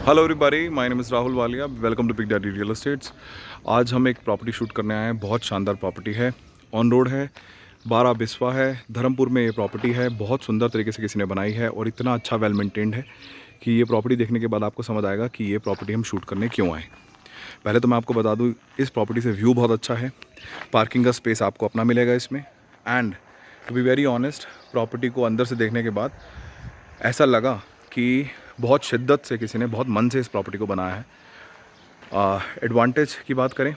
Hello everybody, my name is Rahul Walia. Welcome to big daddy real estates. आज हम एक property shoot करने आए हैं। बहुत शानदार प्रॉपर्टी है, ऑन रोड है, 12 बिस्वा है, धर्मपुर में ये प्रॉपर्टी है। बहुत सुंदर तरीके से किसी ने बनाई है और इतना अच्छा वेल मेंटेन्ड है कि ये प्रॉपर्टी देखने के बाद आपको समझ आएगा कि ये प्रॉपर्टी हम शूट करने क्यों आए। पहले तो मैं आपको बता दूँ, इस प्रॉपर्टी से व्यू बहुत अच्छा है, पार्किंग का स्पेस आपको अपना मिलेगा इसमें। And to be very honest, property को अंदर से देखने के बाद ऐसा लगा कि बहुत शिद्दत से किसी ने बहुत मन से इस प्रॉपर्टी को बनाया है। एडवांटेज की बात करें,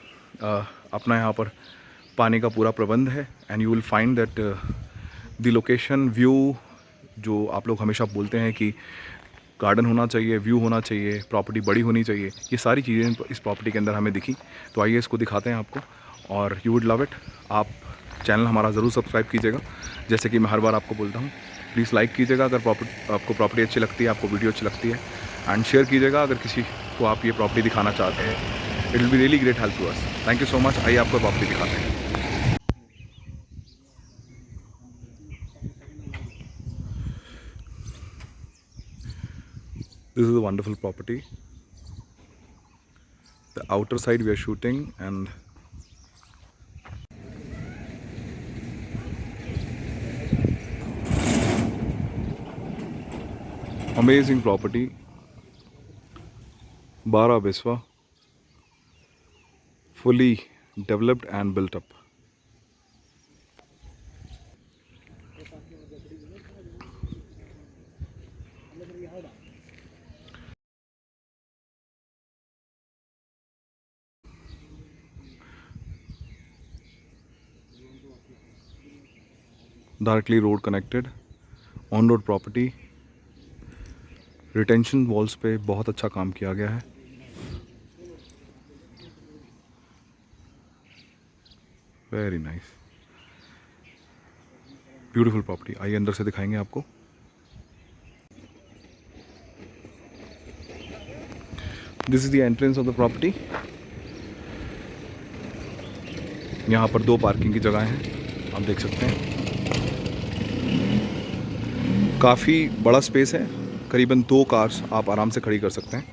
अपना यहाँ पर पानी का पूरा प्रबंध है। And you will find that the location view, जो आप लोग हमेशा बोलते हैं कि गार्डन होना चाहिए, व्यू होना चाहिए, प्रॉपर्टी बड़ी होनी चाहिए, ये सारी चीज़ें इस प्रॉपर्टी के अंदर हमें दिखी। तो आइए इसको दिखाते हैं आपको, और यू वुड लव इट। आप चैनल हमारा ज़रूर सब्सक्राइब कीजिएगा, जैसे कि मैं हर बार आपको बोलता हूँ। प्लीज़ लाइक कीजिएगा अगर आपको प्रॉपर्टी अच्छी लगती है, आपको वीडियो अच्छी लगती है। एंड शेयर कीजिएगा अगर किसी को आप ये प्रॉपर्टी दिखाना चाहते हैं। It will be really great help to us. Thank you so much. आइए आपको प्रॉपर्टी दिखाते हैं। This is a wonderful property. The outer side we are shooting and amazing property, 12 biswa, fully developed and built up. Directly road connected, on road property. Retention walls पे बहुत अच्छा काम किया गया है। Very nice, beautiful property. आइए अंदर से दिखाएंगे आपको। This is the entrance of the property. यहाँ पर 2 पार्किंग की जगह हैं, आप देख सकते हैं। काफ़ी बड़ा स्पेस है, करीबन 2 कार्स आप आराम से खड़ी कर सकते हैं।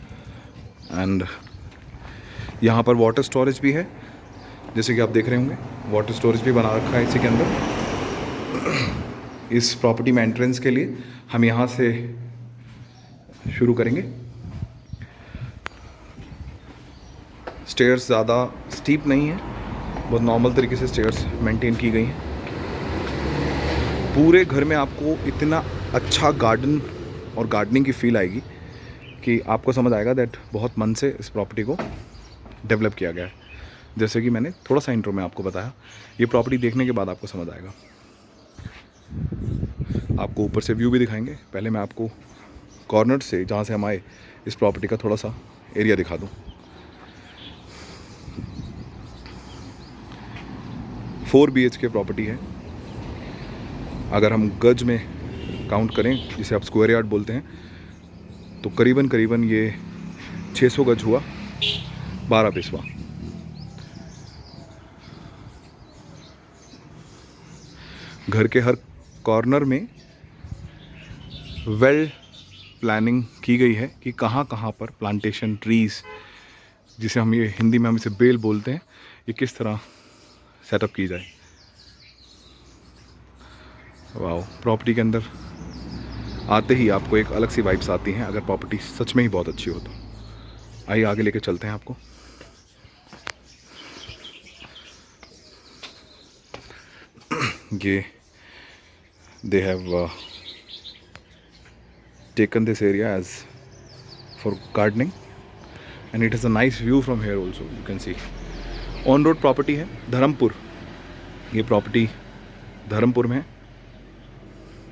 एंड यहाँ पर वाटर स्टोरेज भी है, जैसे कि आप देख रहे होंगे। वाटर स्टोरेज भी बना रखा है इसी के अंदर। इस प्रॉपर्टी में एंट्रेंस के लिए हम यहाँ से शुरू करेंगे। स्टेयर्स ज़्यादा स्टीप नहीं है, बहुत नॉर्मल तरीके से स्टेयर्स मेंटेन की गई हैं। पूरे घर में आपको इतना अच्छा गार्डन और गार्डनिंग की फील आएगी कि आपको समझ आएगा दैट बहुत मन से इस प्रॉपर्टी को डेवलप किया गया है। जैसे कि मैंने थोड़ा सा इंट्रो में आपको बताया, ये प्रॉपर्टी देखने के बाद आपको समझ आएगा। आपको ऊपर से व्यू भी दिखाएंगे। पहले मैं आपको कॉर्नर से, जहाँ से हम आए, इस प्रॉपर्टी का थोड़ा सा एरिया दिखा दूँ। 4 BHK प्रॉपर्टी है। अगर हम गज में काउंट करें, जिसे आप स्क्वायर यार्ड बोलते हैं, तो करीबन करीबन ये 600 गज हुआ, 12 बिस्वा। घर के हर कॉर्नर में वेल प्लानिंग की गई है कि कहाँ कहाँ पर प्लांटेशन ट्रीज़, जिसे हम ये हिंदी में हम इसे बेल बोलते हैं, ये किस तरह सेटअप की जाए। वाह, प्रॉपर्टी के अंदर आते ही आपको एक अलग सी वाइब्स आती हैं, अगर प्रॉपर्टी सच में ही बहुत अच्छी हो तो। आइए आगे लेके चलते हैं आपको। ये they have taken this area as for gardening and it has a nice view from here also, you can see. On road property है, धर्मपुर। ये प्रॉपर्टी धर्मपुर में है।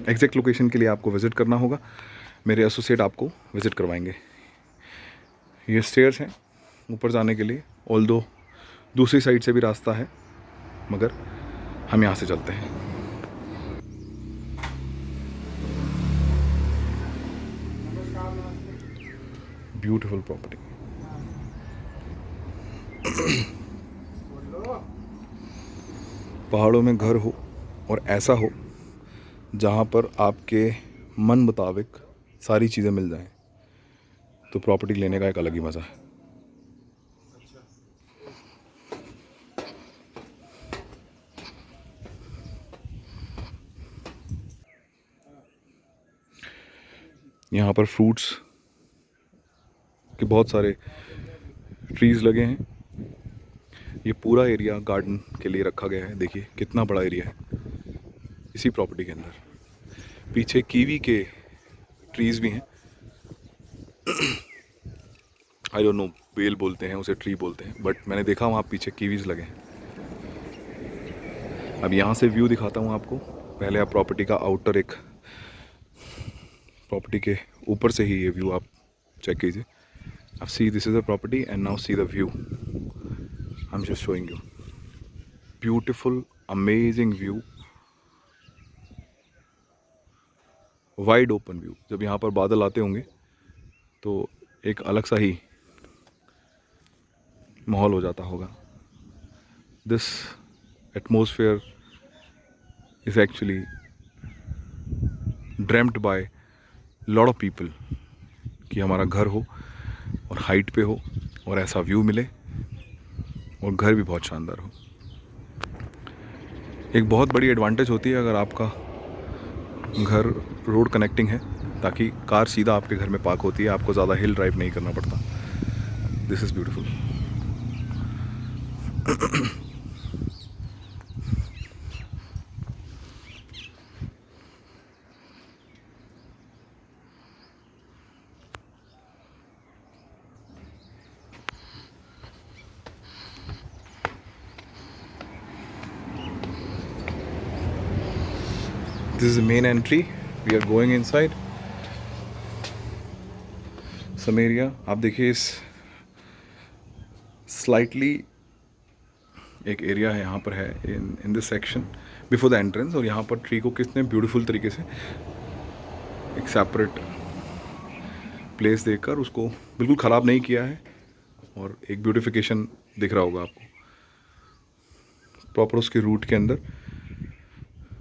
एग्जैक्ट लोकेशन के लिए आपको विज़िट करना होगा, मेरे एसोसिएट आपको विज़िट करवाएंगे। ये स्टेयर्स हैं ऊपर जाने के लिए, ऑल्दो दूसरी साइड से भी रास्ता है, मगर हम यहाँ से चलते हैं। Beautiful property. पहाड़ों में घर हो और ऐसा हो जहाँ पर आपके मन मुताबिक सारी चीज़ें मिल जाएं, तो प्रॉपर्टी लेने का एक अलग ही मज़ा है। यहाँ पर फ्रूट्स के बहुत सारे ट्रीज़ लगे हैं। ये पूरा एरिया गार्डन के लिए रखा गया है। देखिए कितना बड़ा एरिया है इसी प्रॉपर्टी के अंदर। पीछे कीवी के ट्रीज़ भी हैं। आई डोंट नो, बेल बोलते हैं उसे, ट्री बोलते हैं, बट मैंने देखा वहाँ पीछे कीवीज़ लगे हैं। अब यहाँ से व्यू दिखाता हूँ आपको। पहले आप प्रॉपर्टी का आउटर, एक प्रॉपर्टी के ऊपर से ही ये व्यू आप चेक कीजिए। अब see, this is the property and now see the view. I am just showing you beautiful amazing view, wide open view. जब यहाँ पर बादल आते होंगे तो एक अलग सा ही माहौल हो जाता होगा। This atmosphere is actually dreamed by lot of people कि हमारा घर हो और हाइट पे हो और ऐसा व्यू मिले और घर भी बहुत शानदार हो। एक बहुत बड़ी एडवांटेज होती है अगर आपका घर रोड कनेक्टिंग है, ताकि कार सीधा आपके घर में पार्क होती है, आपको ज़्यादा हिल ड्राइव नहीं करना पड़ता। This is beautiful. This is the main entry. We are going inside some area. आप देखिए इस स्लाइटली एक एरिया है यहाँ पर है in this section before the entrance, और यहाँ पर ट्री को कितने ब्यूटीफुल तरीके से एक सेपरेट प्लेस देकर उसको बिल्कुल ख़राब नहीं किया है, और एक ब्यूटिफिकेशन दिख रहा होगा आपको। प्रॉपर उसके रूट के अंदर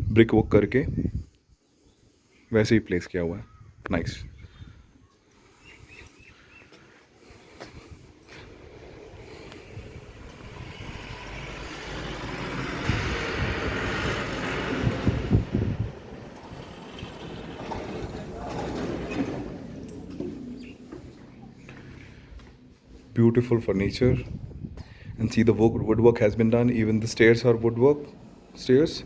ब्रिक वर्क करके वैसे ही प्लेस किया हुआ है। Nice. Beautiful furniture, and see the woodwork has been done. Even the stairs are woodwork stairs.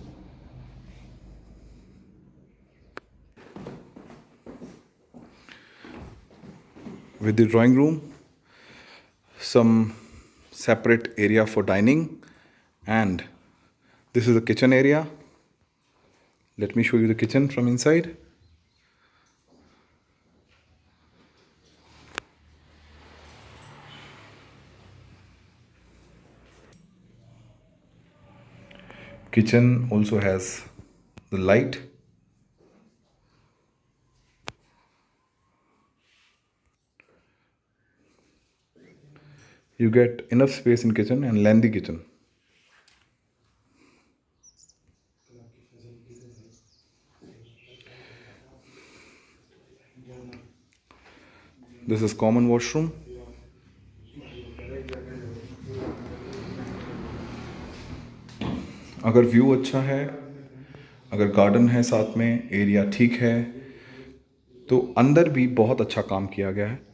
With the drawing room, some separate area for dining, and this is the kitchen area. Let me show you the kitchen from inside. Kitchen also has the light. You get enough space in kitchen and lengthy kitchen. This is common washroom. अगर view अच्छा है, अगर garden है साथ में, area ठीक है, तो अंदर भी बहुत अच्छा काम किया गया है।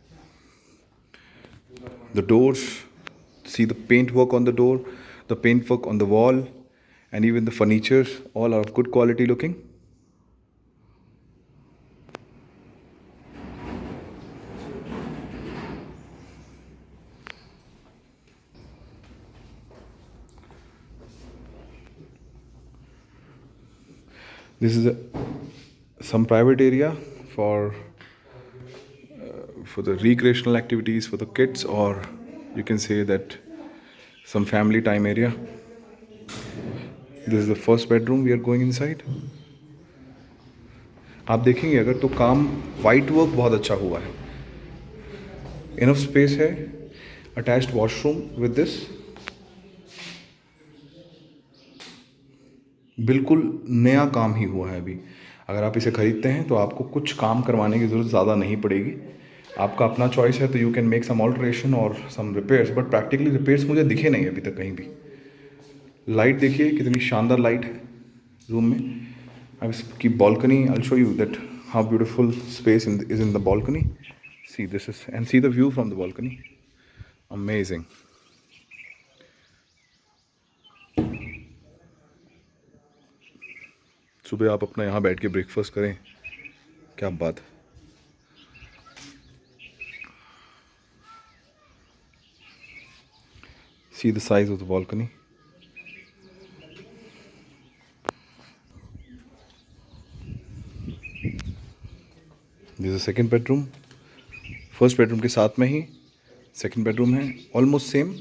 The doors, see the paint work on the door, the paint work on the wall, and even the furniture, all are of good quality looking. This is some private area for the recreational activities for the kids, or you can say that some family time area. This is the first bedroom we are going inside. आप देखेंगे अगर तो काम white work बहुत अच्छा हुआ है। Enough space है, अटैच्ड वॉशरूम विद दिस, बिल्कुल नया काम ही हुआ है अभी। अगर आप इसे ख़रीदते हैं तो आपको कुछ काम करवाने की ज़रूरत ज़्यादा नहीं पड़ेगी। आपका अपना चॉइस है, तो you can make some alteration और some repairs, but practically repairs मुझे दिखे नहीं अभी तक कहीं भी। लाइट देखिए कितनी शानदार लाइट है रूम में। अब इसकी balcony, I'll show you that how beautiful space is in the balcony. See this is, and see the view from the balcony. Amazing. सुबह आप अपना यहाँ बैठ के ब्रेकफास्ट करें, क्या बात। See the size of the balcony. This is second bedroom. First bedroom के साथ में ही सेकंड बेडरूम है, almost same,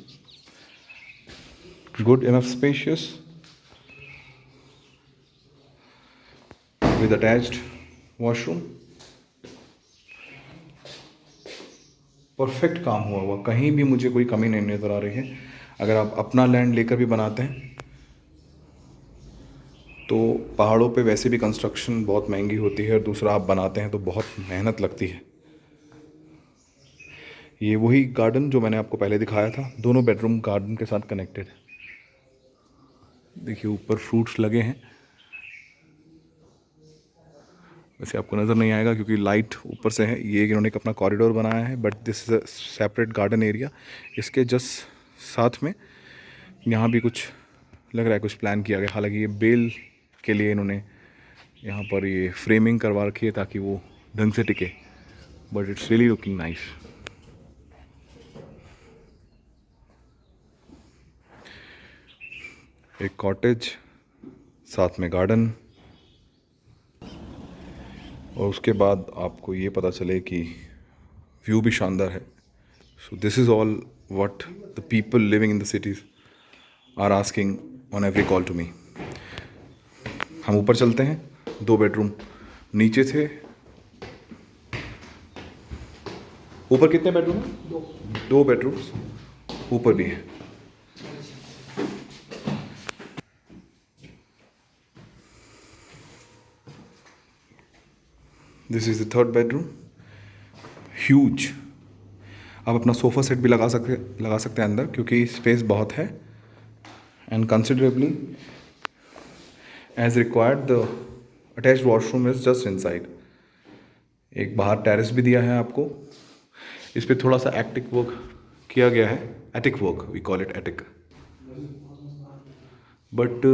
good enough spacious with attached washroom. Perfect काम हुआ, कहीं भी मुझे कोई कमी नहीं नज़र आ रही है। अगर आप अपना लैंड लेकर भी बनाते हैं तो पहाड़ों पे वैसे भी कंस्ट्रक्शन बहुत महंगी होती है, और दूसरा आप बनाते हैं तो बहुत मेहनत लगती है। ये वही गार्डन जो मैंने आपको पहले दिखाया था, दोनों बेडरूम गार्डन के साथ कनेक्टेड है। देखिए ऊपर फ्रूट्स लगे हैं, वैसे आपको नज़र नहीं आएगा क्योंकि लाइट ऊपर से है। ये इन्होंने एक अपना कॉरिडोर बनाया है, but this is a separate garden area. इसके जस्ट साथ में यहाँ भी कुछ लग रहा है, कुछ प्लान किया गया। हालांकि ये बेल के लिए इन्होंने यहाँ पर ये फ्रेमिंग करवा रखी है ताकि वो ढंग से टिके, but it's really looking nice. एक कॉटेज, साथ में गार्डन, और उसके बाद आपको ये पता चले कि व्यू भी शानदार है। So this is all what the people living in the cities are asking on every call to me. हम ऊपर चलते हैं, 2 बेडरूम नीचे थे। ऊपर कितने बेडरूम हैं? 2 बेडरूम्स ऊपर भी हैं। This is the third bedroom, huge. आप अपना सोफ़ा सेट भी लगा सकते हैं अंदर, क्योंकि स्पेस बहुत है। And considerably as required the attached washroom is just inside. एक बाहर टेरेस भी दिया है आपको। इस पर थोड़ा सा एटिक वर्क किया गया है, attic work, we call it attic. But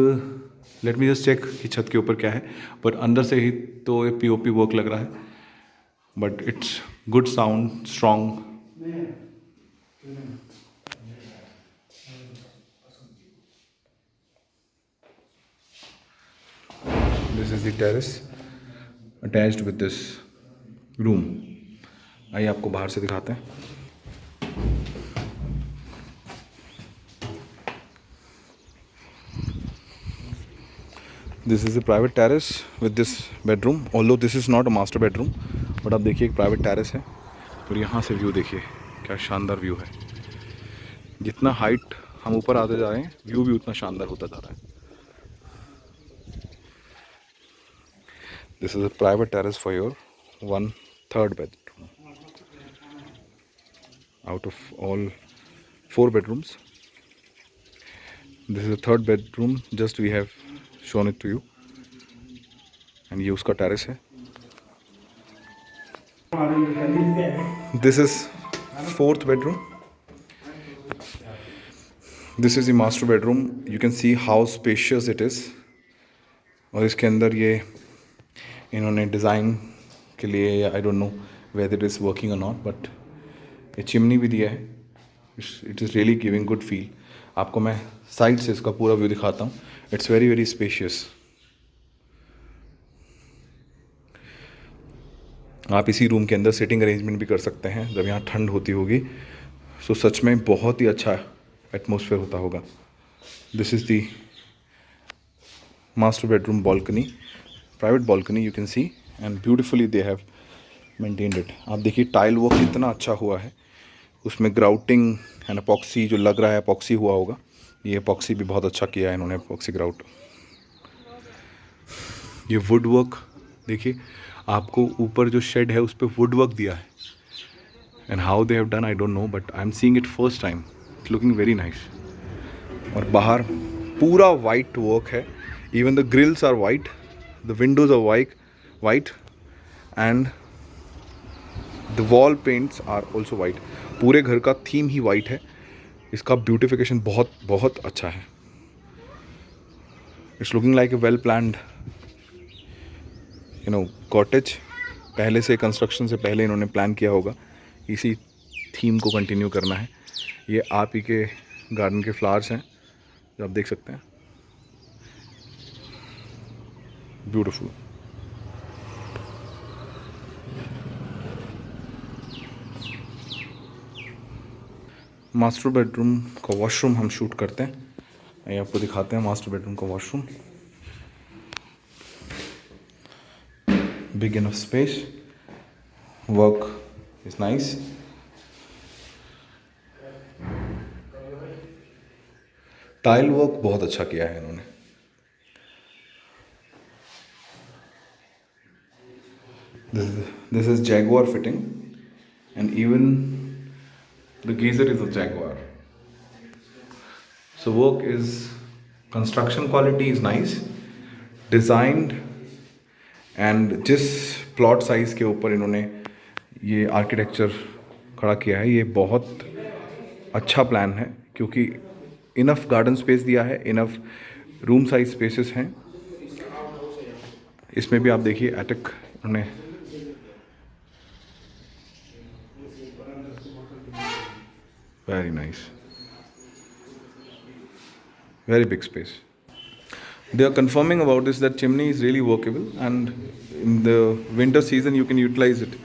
let me just check कि छत के ऊपर क्या है। बट अंदर से ही तो ये पीओपी वर्क लग रहा है, but it's good sound, strong. This is the terrace attached with this room. आइए आपको बाहर से दिखाते हैं। This is a private terrace with this bedroom, although this is not a master bedroom, but आप देखिए एक प्राइवेट टेरेस है। और यहाँ से व्यू देखिए, क्या शानदार व्यू है। जितना हाइट हम ऊपर आते जा रहे हैं, व्यू भी उतना शानदार होता जा रहा है। This is a private terrace for your 1/3 bedroom out of all 4 bedrooms. This is the third bedroom, just we have shown it to you. And ये उसका टेरेस है। This is 4th bedroom. This is the master bedroom. You can see how spacious it is. और इसके अंदर ये इन्होंने design के लिए, आई don't no whether it is working or not, but ये चिमनी भी दिया है। It is really giving good feel. आपको मैं साइड से इसका पूरा व्यू दिखाता हूँ। It's very very spacious. आप इसी रूम के अंदर सिटिंग अरेंजमेंट भी कर सकते हैं जब यहाँ ठंड होती होगी। सो सच में बहुत ही अच्छा एटमॉस्फेयर होता होगा। This is the master bedroom balcony, private balcony you can see, and beautifully they have maintained it. आप देखिए टाइल वर्क कितना अच्छा हुआ है, उसमें ग्राउटिंग एंड अपॉक्सी जो लग रहा है अपॉक्सी हुआ होगा, ये अपॉक्सी भी बहुत अच्छा किया है इन्होंने, अपॉक्सी ग्राउट। ये वुड वर्क देखिए, आपको ऊपर जो शेड है उस पर वुड वर्क दिया है। And how they have done I don't know, but I am seeing it first time. It's looking very nice. और बाहर पूरा वाइट वर्क है. Even the grills are white, the windows are white and the wall paints are also white. पूरे घर का theme ही white है. इसका beautification बहुत बहुत अच्छा है. It's looking like a well planned cottage. पहले से कंस्ट्रक्शन से पहले इन्होंने प्लान किया होगा. इसी थीम को कंटिन्यू करना है. ये आप ही के गार्डन के फ्लावर्स हैं जो आप देख सकते हैं. ब्यूटीफुल. मास्टर बेडरूम का वॉशरूम हम शूट करते हैं. ये आपको दिखाते हैं मास्टर बेडरूम का washroom. Big enough space. Work is nice. Tile work बहुत अच्छा किया है इन्होंने. This is Jaguar fitting and even the geyser is a Jaguar. So work is, construction quality is nice, designed, and जिस plot size के ऊपर इन्होंने ये आर्किटेक्चर खड़ा किया है, ये बहुत अच्छा प्लान है क्योंकि इनफ गार्डन स्पेस दिया है, इनफ रूम साइज स्पेसेस हैं. इसमें भी आप देखिए एटिक उन्होंने very nice, very big space. They are confirming about this that chimney is really workable and in the winter season you can utilize it.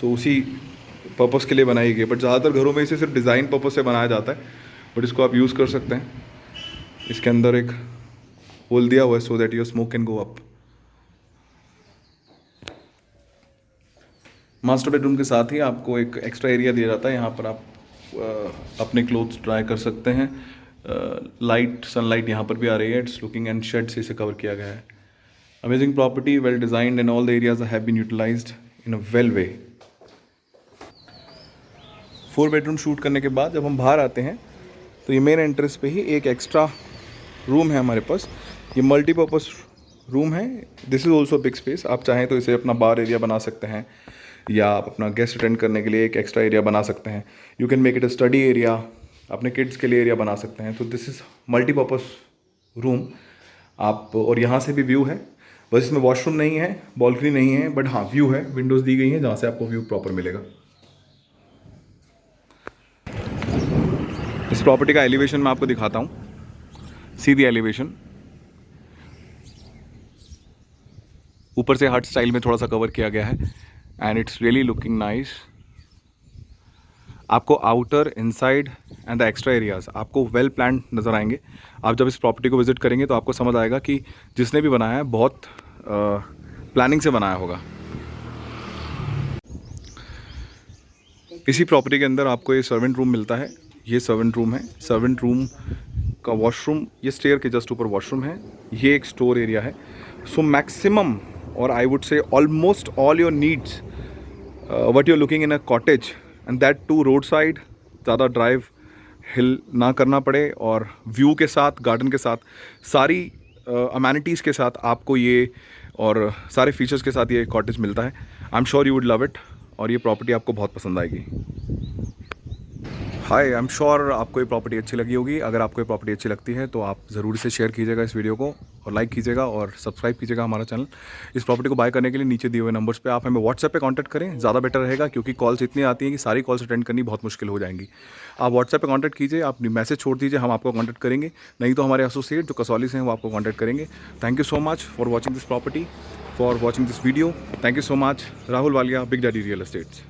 So उसी purpose के लिए बनाई गई. बट ज़्यादातर घरों में इसे सिर्फ डिज़ाइन पर्पस से बनाया जाता है, बट इसको आप यूज़ कर सकते हैं. इसके अंदर एक होल दिया हुआ है so that your smoke can go up. Master bedroom के साथ ही आपको एक एक्स्ट्रा एरिया दिया जाता है. यहाँ पर आप अपने क्लोथ्स ड्राई कर सकते हैं. लाइट सनलाइट यहाँ पर भी आ रही है. इट्स लुकिंग एंड शेड से इसे कवर किया गया है. Amazing property, well designed and all the areas have been utilised in a well way. 4 bedroom shoot करने के बाद जब हम बाहर आते हैं तो ये मेन एंट्रेंस पे ही एक एक्स्ट्रा रूम है हमारे पास. ये मल्टीपर्पज़ रूम है. This is also big space. आप चाहें तो इसे अपना बार एरिया बना सकते हैं या आप अपना गेस्ट अटेंड करने के लिए एक एक्स्ट्रा एरिया बना सकते हैं. You can make it a study area. अपने किड्स के लिए एरिया बना सकते हैं. तो दिस इज़ मल्टीपर्पज़ रूम. आप और यहाँ से भी व्यू है. बस इसमें वॉशरूम नहीं है, बालकनी नहीं है, बट हाँ व्यू है. विंडोज़ दी गई हैं जहाँ से आपको व्यू प्रॉपर मिलेगा. इस प्रॉपर्टी का एलिवेशन मैं आपको दिखाता हूँ. सीधी एलिवेशन. ऊपर से हट स्टाइल में थोड़ा सा कवर किया गया है and it's really looking nice. आपको outer, inside and the extra areas आपको वेल प्लान्ड नज़र आएंगे. आप जब इस प्रॉपर्टी को विजिट करेंगे तो आपको समझ आएगा कि जिसने भी बनाया है बहुत प्लानिंग से बनाया होगा. इसी प्रॉपर्टी के अंदर आपको ये सर्वेंट रूम मिलता है. ये सर्वेंट रूम है. सर्वेंट रूम का वॉशरूम, ये स्टेयर के जस्ट ऊपर वॉशरूम है. ये एक स्टोर एरिया है. सो मैक्सिमम और I would say almost all your needs what you are looking in a cottage and that too road side. ज़्यादा ड्राइव हिल ना करना पड़े और व्यू के साथ, गार्डन के साथ, सारी अमेनिटीज़ के साथ आपको ये और सारे फीचर्स के साथ ये कॉटेज मिलता है. I am sure you would love it और ये प्रॉपर्टी आपको बहुत पसंद आएगी. हाय, आई एम श्योर आपको ये प्रॉपर्टी अच्छी लगी होगी. अगर आपको ये प्रॉपर्टी अच्छी लगती है तो आप ज़रूर से शेयर कीजिएगा इस वीडियो को और लाइक कीजिएगा और सब्सक्राइब कीजिएगा हमारा चैनल. इस प्रॉपर्टी को बाय करने के लिए नीचे दिए हुए नंबर्स पे आप हमें व्हाट्सएप पे कांटेक्ट करें. ज़्यादा बेटर रहेगा क्योंकि कॉल्स इतनी आती हैं कि सारी कॉल्स अटेंड करनी बहुत मुश्किल हो जाएंगी. आप व्हाट्सएप पे कांटेक्ट कीजिए, आप मैसेज छोड़ दीजिए, हम आपको कांटेक्ट करेंगे. नहीं तो हमारे एसोसिएट जो कसौली से हैं वो आपको कांटेक्ट करेंगे. Thank you so much for watching this property, for watching this video. Thank you so much. Rahul Walia, big daddy real estates.